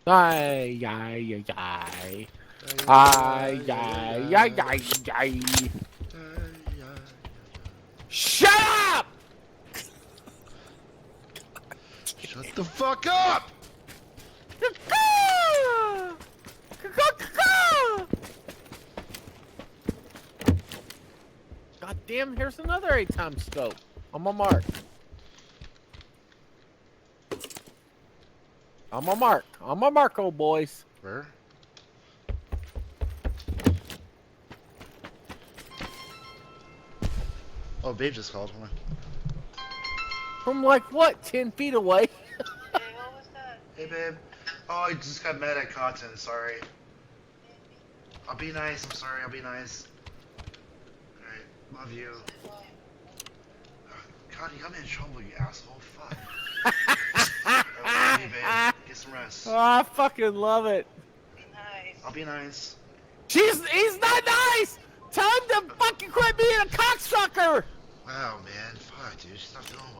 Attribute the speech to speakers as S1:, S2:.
S1: Ay, ay, ay, ay.
S2: Ay,
S1: Ay,
S2: ay, ay,
S1: ay, ay,
S2: ay,
S1: ay, ay.
S2: ay, ay.
S1: Shut up!
S2: Shut the fuck up!
S1: God damn, here's another 8-time scope. On my mark. On my mark. On my mark, old boys.
S2: Where? Oh, babe just called. Hold on.
S1: From like, what, 10 feet away?
S2: Hey, babe. Oh, I just got mad at Cotton. Sorry. I'll be nice. I'm sorry. I'll be nice. Alright. Love you. God, you got me in trouble, you asshole. Fuck. I love you, babe. Get some rest.
S1: Oh, I fucking love it.
S2: I'll be nice.
S1: He's not nice! Tell him to fucking quit being a cocksucker!
S2: Wow, man. Fuck, dude. She's not feeling